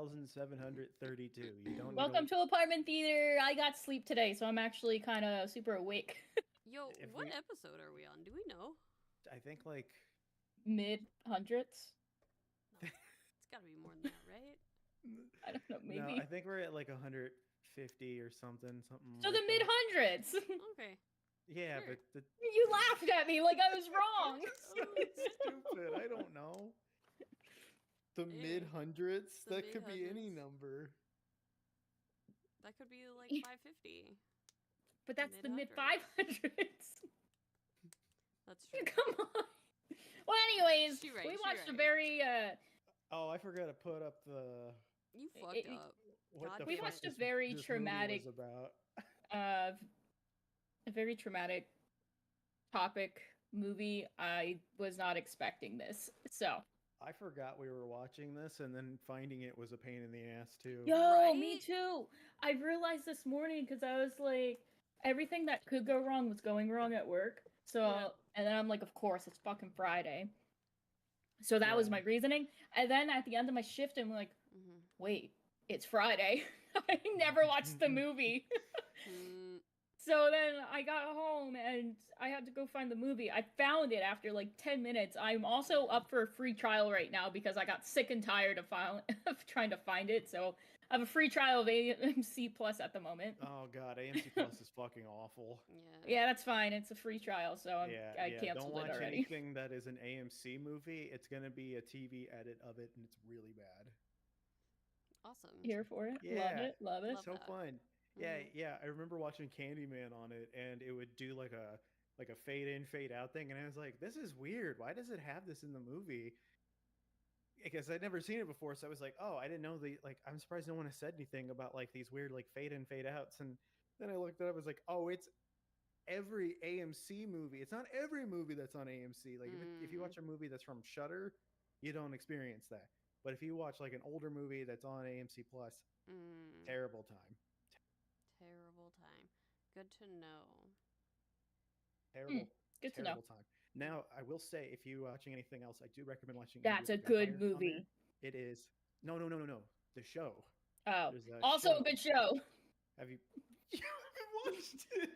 1,732. You don't need Welcome to Apartment Theater. I got sleep today, so I'm actually kind of super awake. Yo, what episode are we on? Do we know? I think like mid hundreds. No, it's got to be more than that, right? I don't know. Maybe. No, I think we're at like 150 or something. So like the mid hundreds. Okay. Yeah, sure. but you laughed at me like I was wrong. It's stupid. I don't know. The mid hundreds. That could be any number. That could be like 550. But that's the mid 500s. That's true. Come on. Well, anyways, we watched a very. Oh, I forgot to put up the. You fucked up. We watched a very traumatic. About. A very traumatic topic movie. I was not expecting this, so. I forgot we were watching this, and then finding it was a pain in the ass too. Yo, me too. I realized this morning because I was like, everything that could go wrong was going wrong at work. So, and then I'm like, of course, it's fucking Friday. So that was my reasoning. And then at the end of my shift, I'm like, wait, it's Friday. I never watched the movie. So then I got home and I had to go find the movie. I found it after like 10 minutes. I'm also up for a free trial right now because I got sick and tired of trying to find it. So I have a free trial of AMC Plus at the moment. Oh god, AMC Plus is fucking awful. Yeah, that's fine. It's a free trial, so I canceled Don't watch it already. anything that is an AMC movie. It's gonna be a TV edit of it, and it's really bad. Awesome. Here for it. Yeah, love it. So fun. Yeah. I remember watching Candyman on it, and it would do like a fade in, fade out thing, and I was like, "This is weird. Why does it have this in the movie?" Because I'd never seen it before, so I was like, "Oh, I didn't know the like." I'm surprised no one has said anything about like these weird like fade in, fade outs, and then I looked it up. I was like, "Oh, it's every AMC movie. It's not every movie that's on AMC. Like if you watch a movie that's from Shudder, you don't experience that. But if you watch like an older movie that's on AMC Plus, terrible time." Terrible time. Good to know. Terrible. Good to terrible know. time. Now, I will say, if you're watching anything else, I do recommend watching. That's a good movie. It is. No. The show. Oh, also a good show. Have you watched it?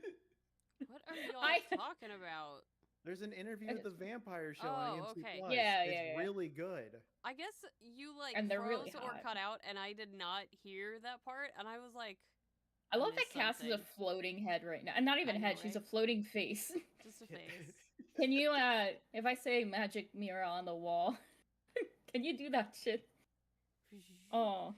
What are y'all talking about? There's an interview with the vampire show on AMC Plus. Yeah, it's really good. I guess you like and they're froze really or cut out, and I did not hear that part, and I was like, I love that Cass is a floating head right now. And not even a head, she's a floating face. Just a face. Can you, if I say magic mirror on the wall, can you do that shit? Oh.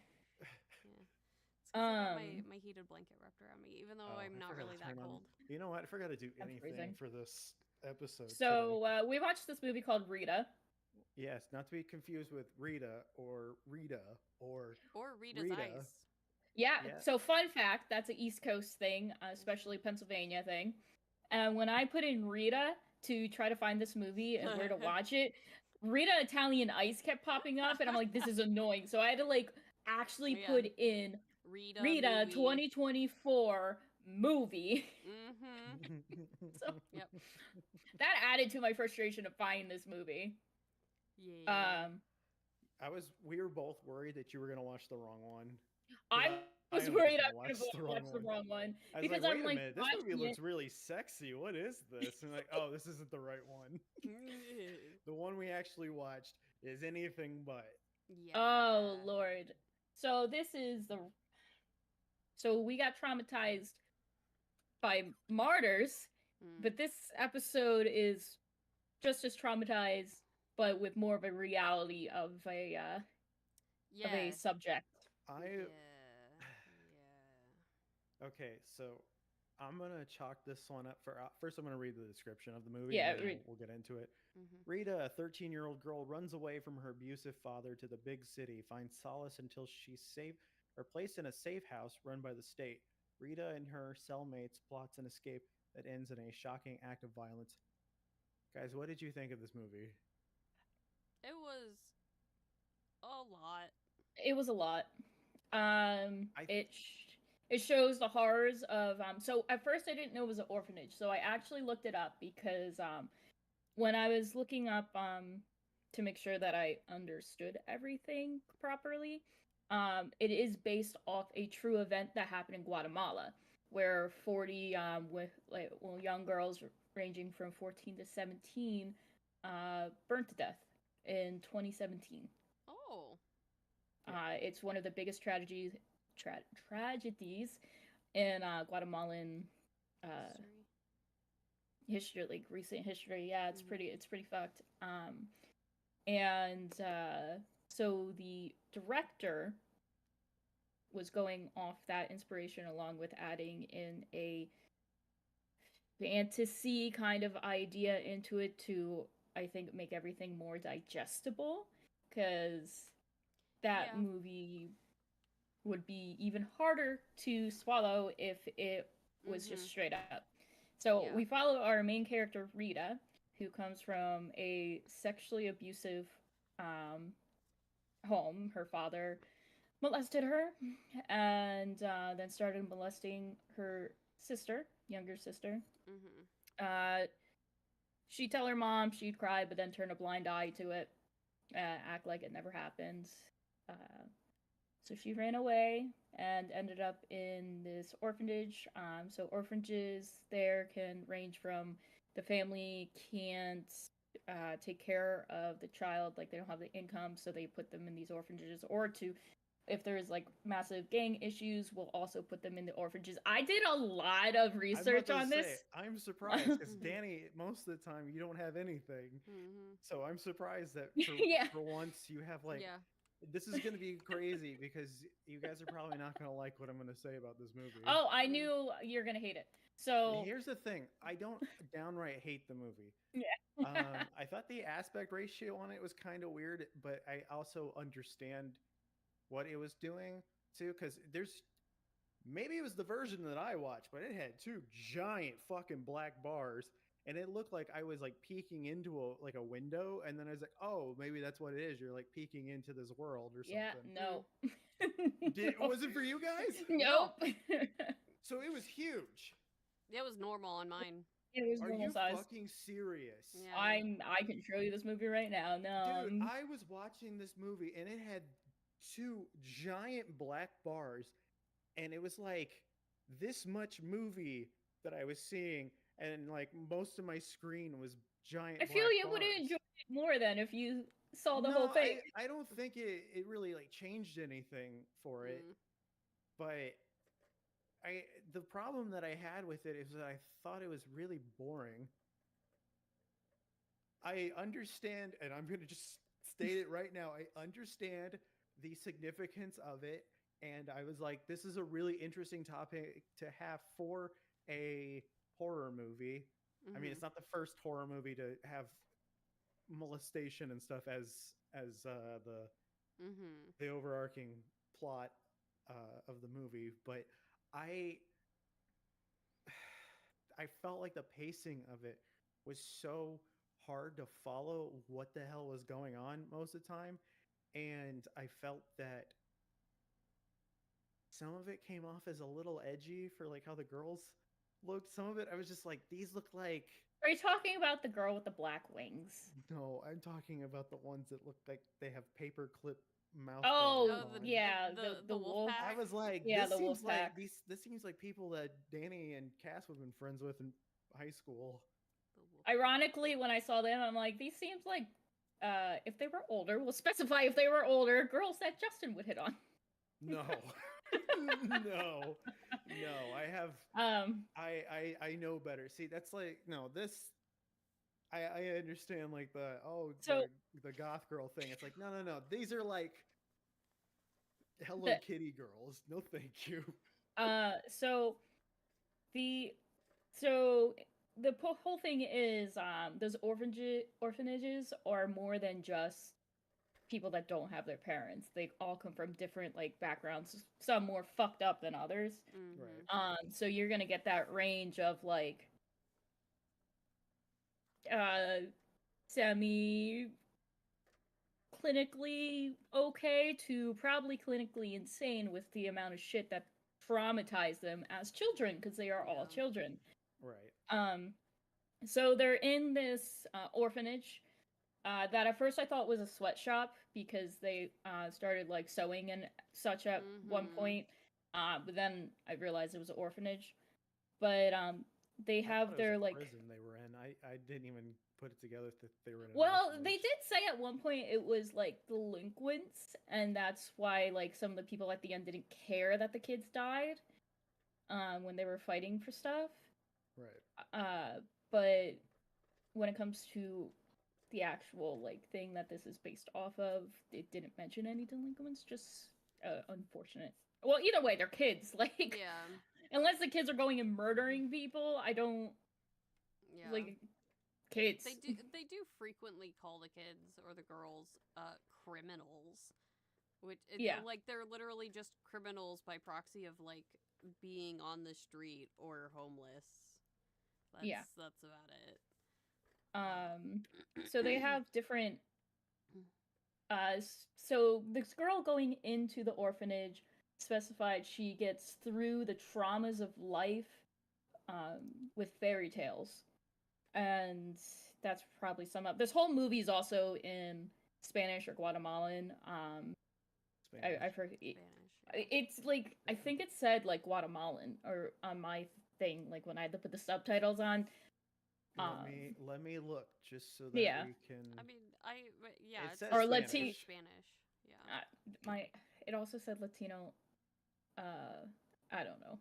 Yeah. My heated blanket wrapped around me, even though I'm not really that cold. You know what? I forgot to do anything for this episode. So, we watched this movie called Rita. Yes, not to be confused with Rita or Rita's Ice. Yeah, so fun fact, that's an East Coast thing, especially Pennsylvania thing. And when I put in Rita to try to find this movie and where to watch it, Rita Italian Ice kept popping up, and I'm like, this is annoying. So I had to like actually put in Rita 2024 movie. So that added to my frustration of finding this movie. Yeah. We were both worried that you were gonna watch the wrong one. I was worried I was going to watch the wrong one. Because I'm like, wait a minute, this movie looks really sexy. What is this? And like, oh, this isn't the right one. The one we actually watched is anything but. Yeah. Oh, Lord. So this is So we got traumatized by Martyrs, but this episode is just as traumatized, but with more of a reality of a subject. Okay, so I'm gonna chalk this one up for. First, I'm gonna read the description of the movie. Yeah, we'll get into it. Rita, a 13-year-old girl, runs away from her abusive father to the big city, finds solace until she's safe or placed in a safe house run by the state. Rita and her cellmates plots an escape that ends in a shocking act of violence. Guys, what did you think of this movie? It was a lot. It was a lot. It shows the horrors of so at first I didn't know it was an orphanage, so I actually looked it up because when I was looking up to make sure that I understood everything properly, it is based off a true event that happened in Guatemala, where 40 young girls ranging from 14 to 17 burnt to death in 2017. Oh. It's one of the biggest tragedies in Guatemalan history, like recent history. Yeah, it's pretty fucked. And so the director was going off that inspiration along with adding in a fantasy kind of idea into it to, I think, make everything more digestible, because that movie would be even harder to swallow if it was just straight up. So we follow our main character, Rita, who comes from a sexually abusive home. Her father molested her and then started molesting her sister, younger sister. She'd tell her mom, she'd cry, but then turn a blind eye to it, act like it never happened. So she ran away and ended up in this orphanage. So orphanages there can range from the family can't take care of the child, like they don't have the income, so they put them in these orphanages, or to, if there's like massive gang issues, we'll also put them in the orphanages. I did a lot of research on this. I'm surprised because Danny, most of the time you don't have anything, so I'm surprised that for once you have like. This is going to be crazy because you guys are probably not going to like what I'm going to say about this movie. Oh, I knew you're going to hate it. So here's the thing. I don't downright hate the movie. Yeah. I thought the aspect ratio on it was kind of weird, but I also understand what it was doing too, because maybe it was the version that I watched, but it had 2 giant fucking black bars. And it looked like I was like peeking into a window, and then I was like, oh, maybe that's what it is. You're like peeking into this world or something. Yeah, no. Was it for you guys? Nope. So it was huge. It was normal on mine. It was normal size. Are you fucking serious? Yeah. I can show you this movie right now. No. Dude, I was watching this movie, and it had 2 giant black bars, and it was like this much movie that I was seeing. And like most of my screen was giant. I feel you would enjoy it more than if you saw the whole thing. I don't think it really like changed anything for it. But the problem that I had with it is that I thought it was really boring. I understand, and I'm going to just state it right now. I understand the significance of it, and I was like, this is a really interesting topic to have for a horror movie. I mean, it's not the first horror movie to have molestation and stuff as the overarching plot of the movie, but I felt like the pacing of it was so hard to follow what the hell was going on most of the time, and I felt that some of it came off as a little edgy for like how the girls looked. Some of it I was just like, these look like. Are you talking about the girl with the black wings? No, I'm talking about the ones that look like they have paper clip mouth. The wolf pack. I was like, yeah, this the wolf seems pack. Like this seems like people that Danny and Cass would have been friends with in high school. Ironically, when I saw them, I'm like, these seems like if they were older, we'll specify if they were older, girls that Justin would hit on. No. no, I have I know better. See, that's like, no, this I understand like the goth girl thing. It's like, no, these are like Hello Kitty girls. No thank you. So the whole thing is those orphanages are more than just people that don't have their parents. They all come from different like backgrounds, some more fucked up than others. Right. So you're gonna get that range of like semi clinically okay to probably clinically insane with the amount of shit that traumatized them as children, because they are all children. Right. So they're in this orphanage. that at first I thought was a sweatshop because they started like sewing and such at one point. But then I realized it was an orphanage. But they have their like prison they were in. I didn't even put it together that they were in an well, orphanage. they did say at one point it was like delinquents, and that's why like some of the people at the end didn't care that the kids died when they were fighting for stuff. Right. But when it comes to the actual like thing that this is based off of, it didn't mention any delinquents. Just unfortunate. Well, either way, they're kids. Like, yeah. Unless the kids are going and murdering people, I don't. Yeah. Like, kids. They do frequently call the kids or the girls criminals, which like they're literally just criminals by proxy of like being on the street or homeless. That's about it. So they have different so this girl going into the orphanage specified she gets through the traumas of life with fairy tales, and that's probably some up. This whole movie is also in Spanish or Guatemalan. I forget. It's like I think it said like Guatemalan or on my thing, like when I had to put the subtitles on. Let me look just so that yeah. we can. I mean, it says or Spanish. Spanish. Yeah. It also said Latino. I don't know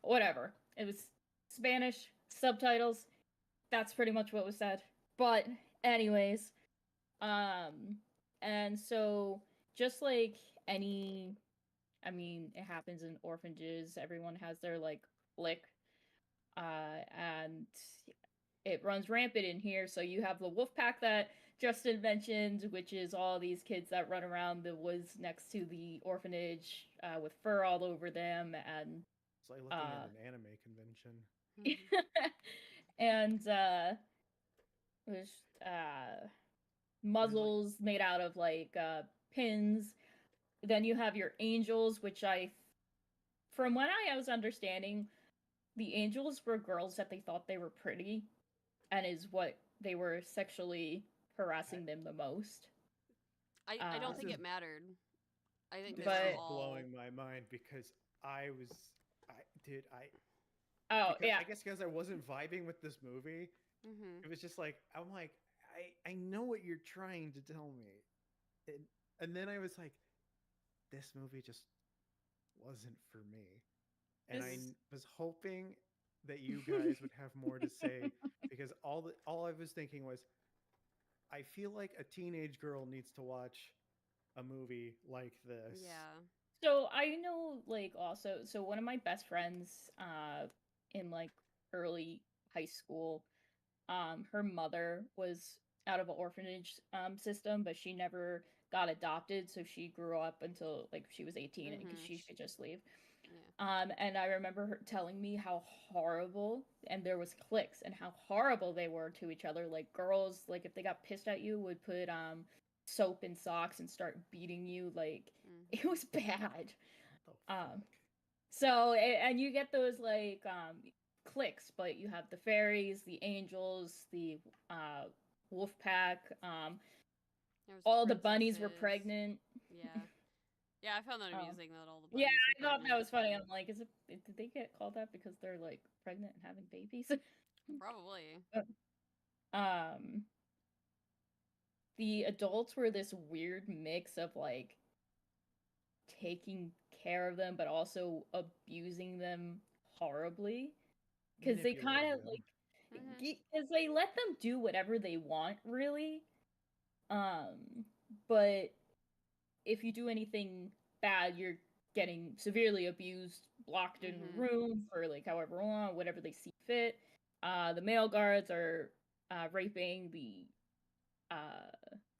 whatever. It was Spanish subtitles. That's pretty much what was said. But anyways, and so just like any, I mean, it happens in orphanages. Everyone has their like lick, and it runs rampant in here. So you have the wolf pack that Justin mentioned, which is all these kids that run around the woods next to the orphanage with fur all over them, and it's like looking at an anime convention. And there's muzzles made out of like pins. Then you have your angels, which from what I was understanding, the angels were girls that they thought they were pretty, and is what they were sexually harassing them the most. I don't think it mattered. I think this is blowing my mind because I guess because I wasn't vibing with this movie. It was just like I'm like I know what you're trying to tell me, and then I was like, this movie just wasn't for me, and I was hoping that you guys would have more to say because all I was thinking was, I feel like a teenage girl needs to watch a movie like this. Yeah. So I know, like, also, so one of my best friends, in like early high school, her mother was out of an orphanage system, but she never got adopted, so she grew up until like she was 18 because she could just leave. Yeah. And I remember her telling me how horrible, and there was cliques, and how horrible they were to each other. Like girls, like if they got pissed at you, would put soap in socks and start beating you. Like it was bad. So and you get those like cliques, but you have the fairies, the angels, the wolf pack. All the bunnies were pregnant. Yeah. Yeah, I found that amusing that all the bunnies I were thought pregnant. that was funny. I'm like, did they get called that because they're like pregnant and having babies? Probably. The adults were this weird mix of like taking care of them but also abusing them horribly, because they kind of like because they let them do whatever they want, really. But if you do anything bad, you're getting severely abused, locked in a room for like however long, whatever they see fit. The male guards are raping the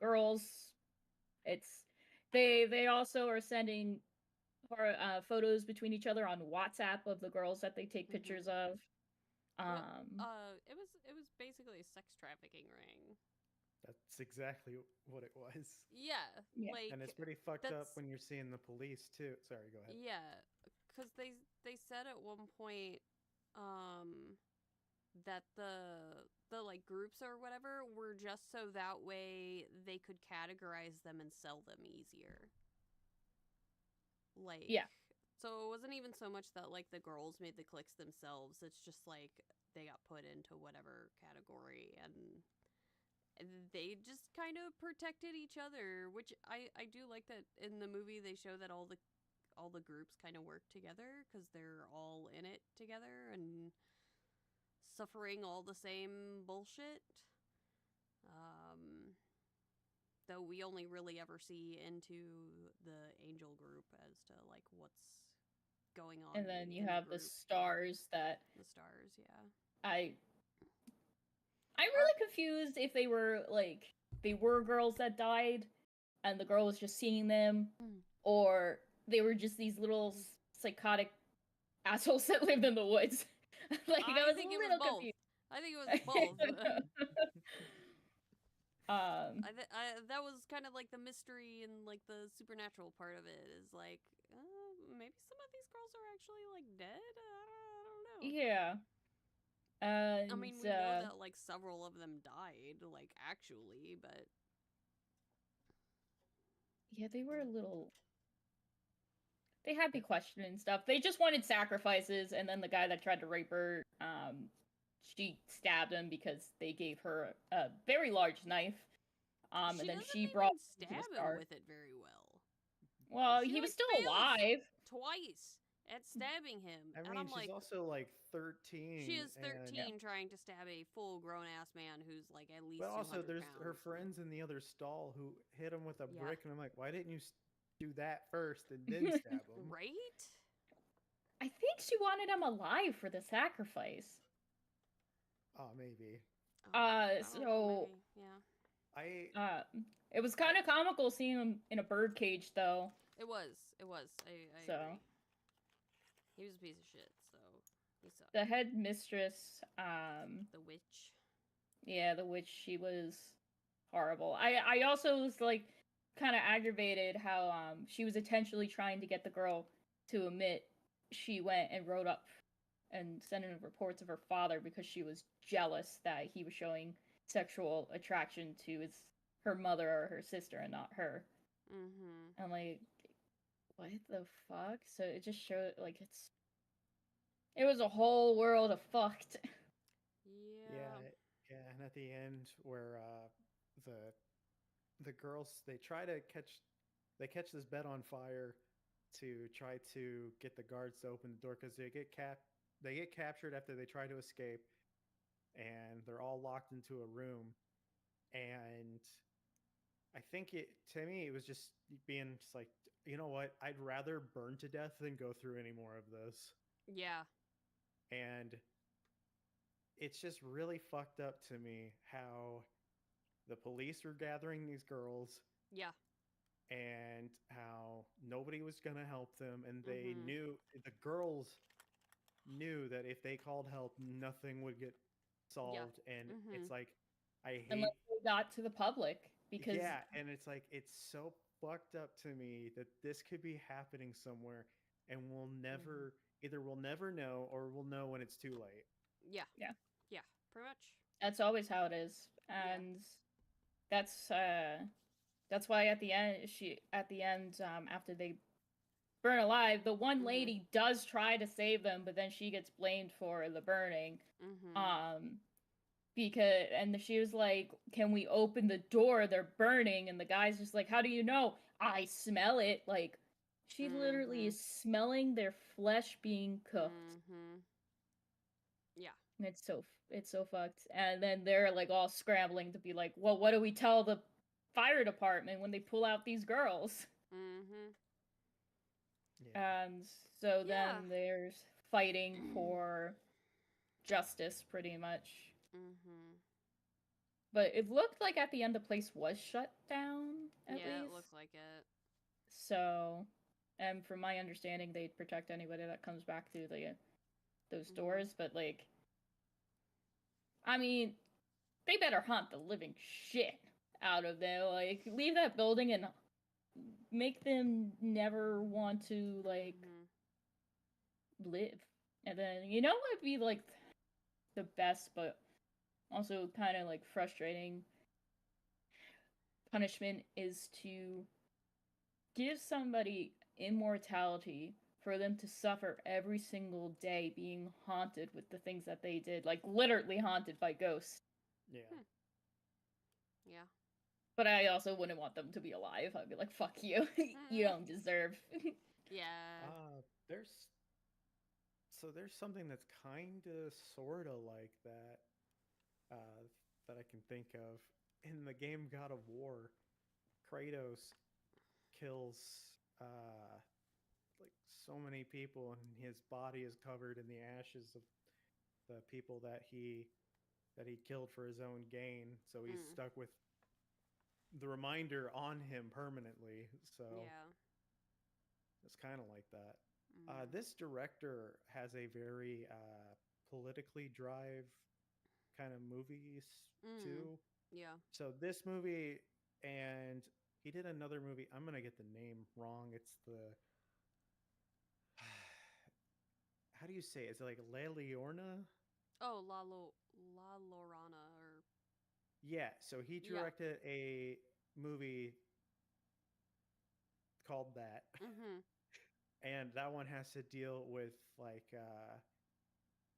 girls. They also are sending photos between each other on WhatsApp of the girls that they take pictures of. It was basically a sex trafficking ring. That's exactly what it was. Yeah. Like, and it's pretty fucked up when you're seeing the police too. Sorry, go ahead. Yeah, because they said at one point, that the like groups or whatever were just so that way they could categorize them and sell them easier. Like, yeah. So it wasn't even so much that like the girls made the cliques themselves. It's just like they got put into whatever category and they just kind of protected each other, which I do like that in the movie they show that all the groups kind of work together because they're all in it together and suffering all the same bullshit. Though we only really ever see into the angel group as to like what's going on. And then you have the stars that I'm really confused if they were girls that died and the girl was just seeing them, or they were just these little psychotic assholes that lived in the woods. Like, I was a little confused. I think it was both. That was kind of like the mystery and like the supernatural part of it is like, maybe some of these girls are actually like dead. I don't know. Yeah. And, I mean, we know that like several of them died, like actually, but yeah, they were a little. They had me questioning stuff. They just wanted sacrifices, and then the guy that tried to rape her, she stabbed him because they gave her a very large knife. And then she brought stab him with it very well. Well, he was still alive. Twice at stabbing him. I mean, and I'm she's also like 13. She is 13 trying to stab a full grown ass man who's like at least. But also, there's pounds. her friends in the other stall who hit him with a brick, and I'm like, why didn't you do that first and then stab him? Right? I think she wanted him alive for the sacrifice. Oh, maybe. So yeah. It was kind of comical seeing him in a bird cage, though. It was. I agree. He was a piece of shit, so he sucked. The head mistress, the witch. Yeah, the witch, she was horrible. I also was like kind of aggravated how she was intentionally trying to get the girl to admit she went and wrote up and sent in reports of her father because she was jealous that he was showing sexual attraction to her mother or her sister and not her. Mm-hmm. I'm like, what the fuck? So it just showed like it was a whole world of fucked. Yeah, and at the end where the girls they catch this bed on fire to try to get the guards to open the door because they get captured after they try to escape, and they're all locked into a room. And I think to me it was just being just like, you know what, I'd rather burn to death than go through any more of this. Yeah. And it's just really fucked up to me how the police were gathering these girls. Yeah. And how nobody was going to help them. And they knew, the girls knew that if they called help, nothing would get solved. Yeah. And it's like, I hate. Unless they got to the public. Because yeah, and it's like, it's so fucked up to me that this could be happening somewhere. And we'll never, either we'll never know or we'll know when it's too late. Yeah. Yeah. Yeah, pretty much. That's always how it is. And that's why at the end, after they burn alive, the one lady does try to save them, but then she gets blamed for the burning. And she was like, can we open the door? They're burning. And the guy's just like, how do you know? I smell it. Like, she literally is smelling their flesh being cooked. Yeah. It's so fucked. And then they're like all scrambling to be like, well, what do we tell the fire department when they pull out these girls? Yeah. And so then there's fighting for justice, pretty much. But it looked like at the end the place was shut down, at least. Yeah, it looks like it. So, and from my understanding, they'd protect anybody that comes back through those doors, but like, I mean, they better hunt the living shit out of them. Like, leave that building and make them never want to, like, live. And then, you know what would be, like, the best, but also kind of like frustrating punishment is to give somebody immortality for them to suffer every single day being haunted with the things that they did, like literally haunted by ghosts. Yeah. Yeah. But I also wouldn't want them to be alive. I'd be like, fuck you. You don't deserve. Yeah. There's something that's kind of sort of like that that I can think of in the game God of War. Kratos kills like so many people, and his body is covered in the ashes of the people that he killed for his own gain. So he's stuck with the reminder on him permanently. So yeah, it's kind of like that. This director has a very politically drive kind of movies too. Yeah. So this movie, and he did another movie. I'm gonna get the name wrong. It's the how do you say it? Is it like La Llorona? Oh, La Llorona, or yeah. So he directed a movie called that, and that one has to deal with like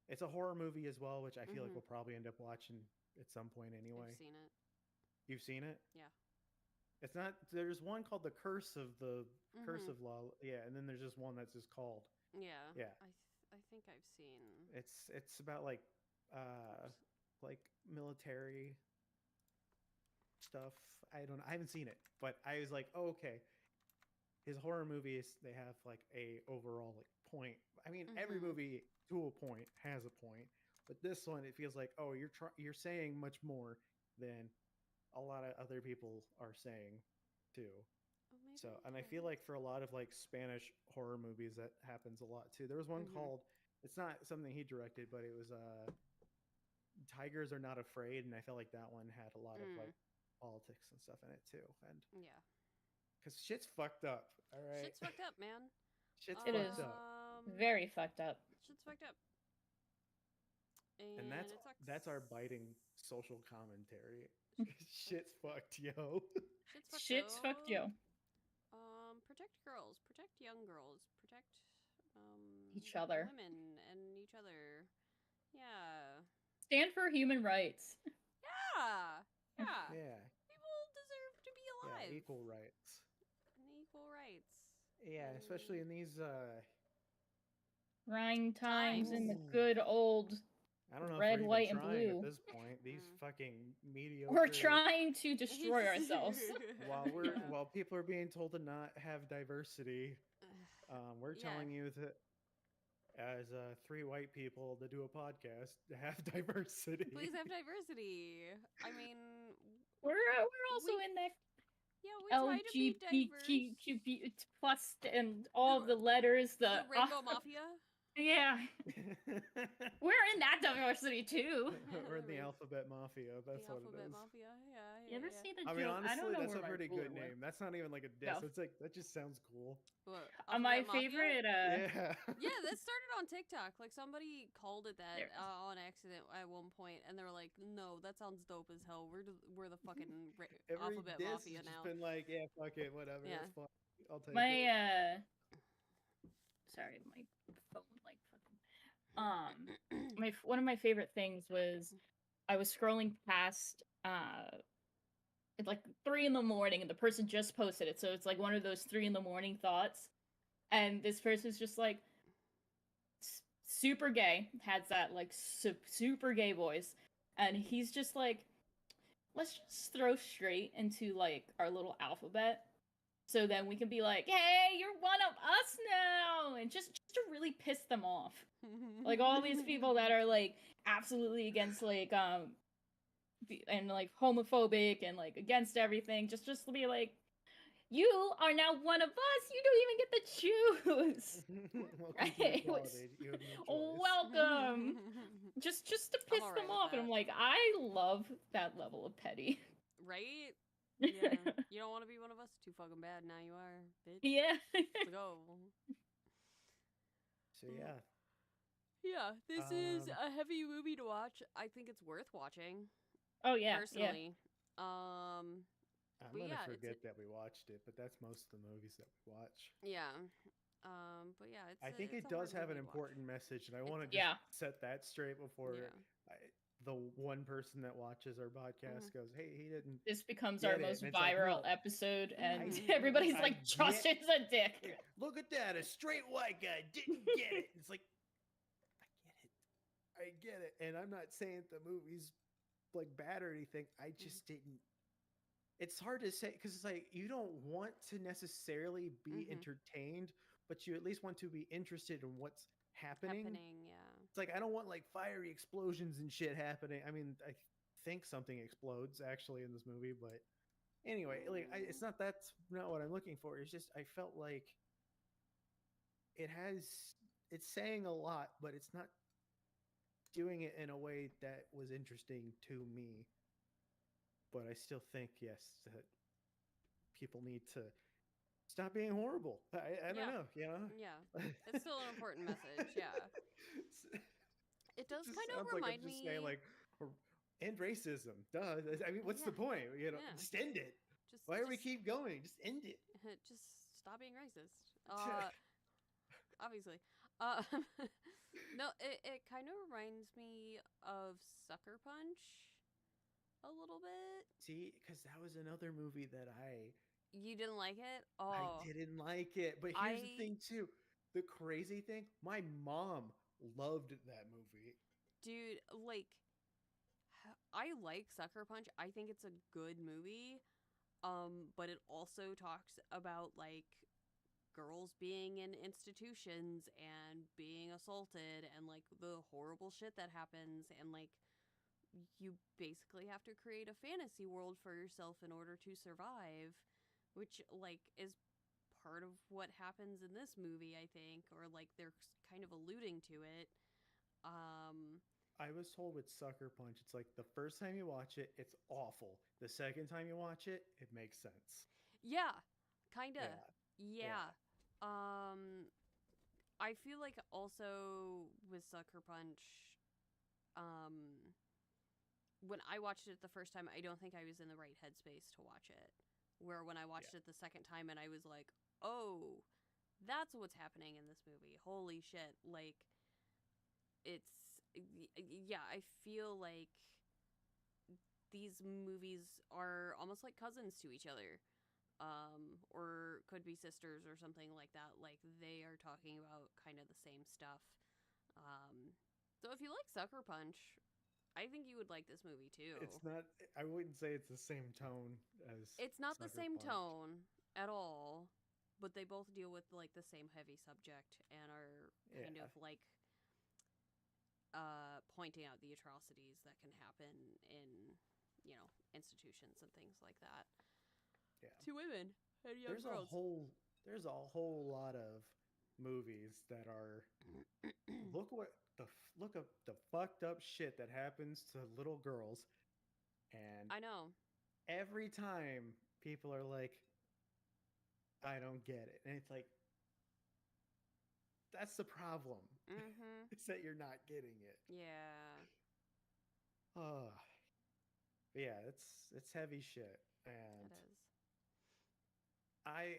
it's a horror movie as well, which I feel like we'll probably end up watching at some point anyway. I've seen it. You've seen it? Yeah. It's not. There's one called The Curse of Curse of La. Yeah, and then there's just one that's just called. Yeah. Yeah. I think I've seen. It's about like military stuff. I haven't seen it, but I was like, oh, okay. His horror movies, they have like a overall like point. I mean, every movie to a point has a point, but this one it feels like, oh, you're saying much more than a lot of other people are saying too. So, and I feel like for a lot of like Spanish horror movies that happens a lot too. There was one called, it's not something he directed, but it was Tigers Are Not Afraid, and I felt like that one had a lot of like politics and stuff in it too. And yeah, because shit's fucked up. All right, shit's fucked up, man. Shit's fucked up. Very fucked up. Shit's fucked up. And that's our biting social commentary. Shit's fucked, yo. Shit's fucked, yo. yo. Protect girls, protect young girls, protect each other, women, and each other. Yeah. Stand for human rights. Yeah. Yeah. Yeah. People deserve to be alive. Yeah, equal rights. Equal rights. Yeah, especially in these trying times in the good old I don't know red, if we're white, even and trying blue. at this point. These fucking mediocre. We're trying to destroy ourselves. while people are being told to not have diversity, we're telling you that as three white people to do a podcast to have diversity. Please have diversity. I mean, we're also in that. Yeah, we try to be LGBTQ plus and all the letters. The Rainbow Mafia. Yeah. We're in that diversity too. We're in the Alphabet Mafia. That's the what it is. Alphabet Mafia. Yeah. You ever see the I joke? mean, honestly, I don't know that's a where pretty good went. name. That's not even like a diss. It's like that just sounds cool. What, my Mafia? favorite. Yeah, that started on TikTok. Like somebody called it that on accident at one point, and they were like, "No, that sounds dope as hell. We're the fucking Alphabet Mafia now." Just been like, yeah, fuck it, whatever. Yeah. It's fun. I'll take it. Sorry, my phone like fucking. One of my favorite things was I was scrolling past it's like 3 a.m, and the person just posted it, so it's like one of those 3 a.m. thoughts, and this person's just like super gay, has that like super gay voice, and he's just like, let's just throw straight into like our little alphabet, so then we can be like, hey, you're one of us now, and just to really piss them off. Like all these people that are like absolutely against like and like homophobic and like against everything, just to be like, you are now one of us. You don't even get to choose. Welcome. just to piss them off, and I'm like, I love that level of petty. Right? Yeah. You don't want to be one of us? Too fucking bad. Now you are, bitch. Yeah. Let's go. So yeah, Yeah, this is a heavy movie to watch. I think it's worth watching. Oh yeah, personally. Yeah. I'm gonna forget that we watched it, but that's most of the movies that we watch. Yeah. But yeah, I think it does have an important message, and I want to just set that straight before the one person that watches our podcast goes, "Hey, he didn't." This becomes our most viral episode, and everybody's like, "Justin's a dick." Look at that, a straight white guy didn't get it. It's like, I get it, and I'm not saying the movie's like bad or anything. I just didn't. It's hard to say because it's like you don't want to necessarily be entertained, but you at least want to be interested in what's happening. It's like I don't want like fiery explosions and shit happening. I mean, I think something explodes actually in this movie, but anyway, like it's not that's not what I'm looking for. It's just I felt like it's saying a lot, but it's not doing it in a way that was interesting to me. But I still think yes that people need to stop being horrible. I don't know, you know? Yeah. It's still an important message, yeah. It does kind of remind me... saying, like, end racism. Duh. I mean, what's the point? You know, just end it. Why do we keep going? Just end it. Just stop being racist. Obviously. No, it kind of reminds me of Sucker Punch a little bit. See, because that was another movie that You didn't like it? Oh. I didn't like it. But here's the thing, too. The crazy thing, my mom loved that movie. Dude, like, I like Sucker Punch. I think it's a good movie. But it also talks about, like, girls being in institutions and being assaulted and, like, the horrible shit that happens. And, like, you basically have to create a fantasy world for yourself in order to survive, which, like, is part of what happens in this movie, I think, or, like, they're kind of alluding to it. I was told with Sucker Punch, it's like the first time you watch it, it's awful. The second time you watch it, it makes sense. Yeah, kind of. Yeah. I feel like also with Sucker Punch, when I watched it the first time, I don't think I was in the right headspace to watch it. Where when I watched it the second time and I was like, oh, that's what's happening in this movie. Holy shit. Like, I feel like these movies are almost like cousins to each other. Or could be sisters or something like that. Like, they are talking about kind of the same stuff. So if you like Sucker Punch, I think you would like this movie too. It's not, I wouldn't say it's the same tone as It's not Sucker the same Punch. tone at all, but they both deal with, like, the same heavy subject and are kind of, like, pointing out the atrocities that can happen in, you know, institutions and things like that. Yeah. To women and young girls. There's a whole lot of movies that are look at the fucked up shit that happens to little girls, and I know every time people are like, I don't get it, and it's like that's the problem. It's that you're not getting it. Yeah. Oh, yeah, it's heavy shit, and it is. I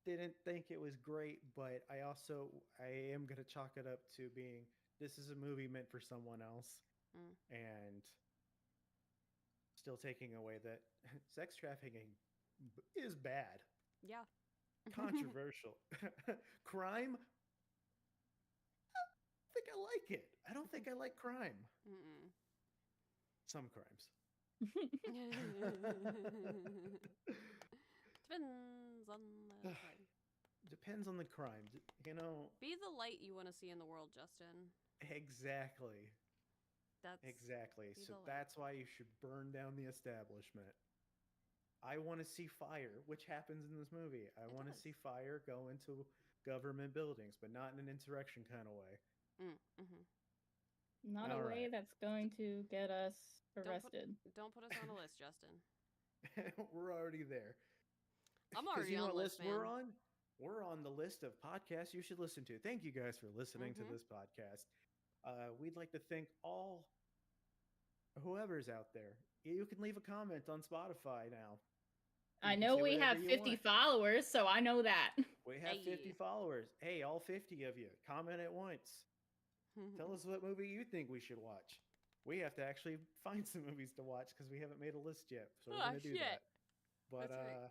didn't think it was great, but I am gonna chalk it up to being this is a movie meant for someone else, and still taking away that sex trafficking is bad. Yeah. Controversial. Crime. I think I like it. I don't think I like crime. Some crimes. Depends on the crime. Depends on the crime. You know. Be the light you want to see in the world, Justin. Exactly. Exactly. So that's why you should burn down the establishment. I want to see fire, which happens in this movie. I want to see fire go into government buildings, but not in an insurrection kind of way. Not a way that's going to get us arrested. Don't put us on a list, Justin. We're already there. I'm already on the list, man. We're on? we're on the list of podcasts you should listen to. Thank you guys for listening to this podcast. We'd like to thank all whoever's out there. You can leave a comment on Spotify now. I know we have 50 followers, so I know that. We have 50 followers. Hey, all 50 of you, comment at once. Tell us what movie you think we should watch. We have to actually find some movies to watch because we haven't made a list yet. So we're going to do that. But right.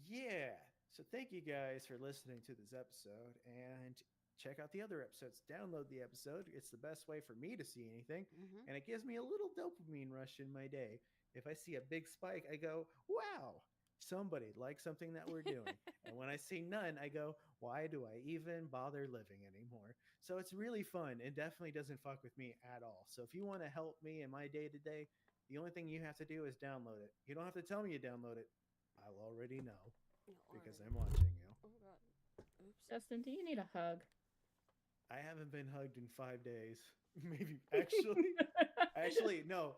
Yeah. So thank you guys for listening to this episode, and check out the other episodes. Download the episode. It's the best way for me to see anything, and it gives me a little dopamine rush in my day. If I see a big spike, I go, wow, somebody likes something that we're doing. And when I see none, I go, why do I even bother living anymore? So it's really fun and definitely doesn't fuck with me at all. So if you want to help me in my day to day, the only thing you have to do is download it. You don't have to tell me you download it. I'll already know because I'm watching you. Oh god. Oops. Justin, do you need a hug? I haven't been hugged in 5 days. Maybe actually, no.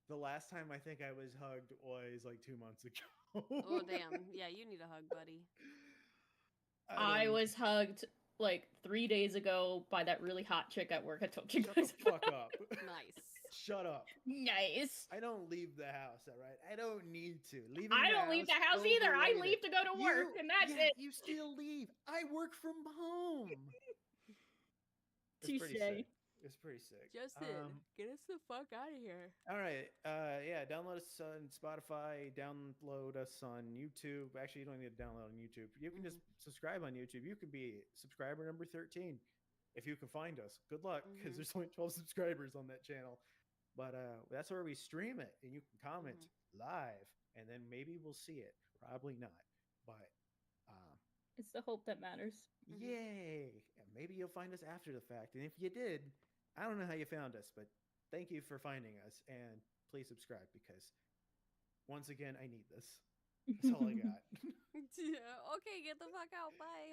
The last time I think I was hugged was like 2 months ago. Oh damn! Yeah, you need a hug, buddy. I was hugged like 3 days ago by that really hot chick at work. I told you guys. Shut the fuck up. Nice. Shut up. Nice. I don't leave the house, all right? I don't need to. I don't leave the house either. I leave to go to work, and that's it. You still leave. I work from home. It's pretty sick. It's pretty sick. Justin, get us the fuck out of here. All right. Yeah, download us on Spotify. Download us on YouTube. Actually, you don't need to download on YouTube. You can just subscribe on YouTube. You can be subscriber number 13 if you can find us. Good luck, because there's only 12 subscribers on that channel. But that's where we stream it, and you can comment live, and then maybe we'll see it. Probably not, but it's the hope that matters. Yay! And maybe you'll find us after the fact, and if you did, I don't know how you found us, but thank you for finding us, and please subscribe because, once again, I need this. That's all I got. Okay, get the fuck out. Bye.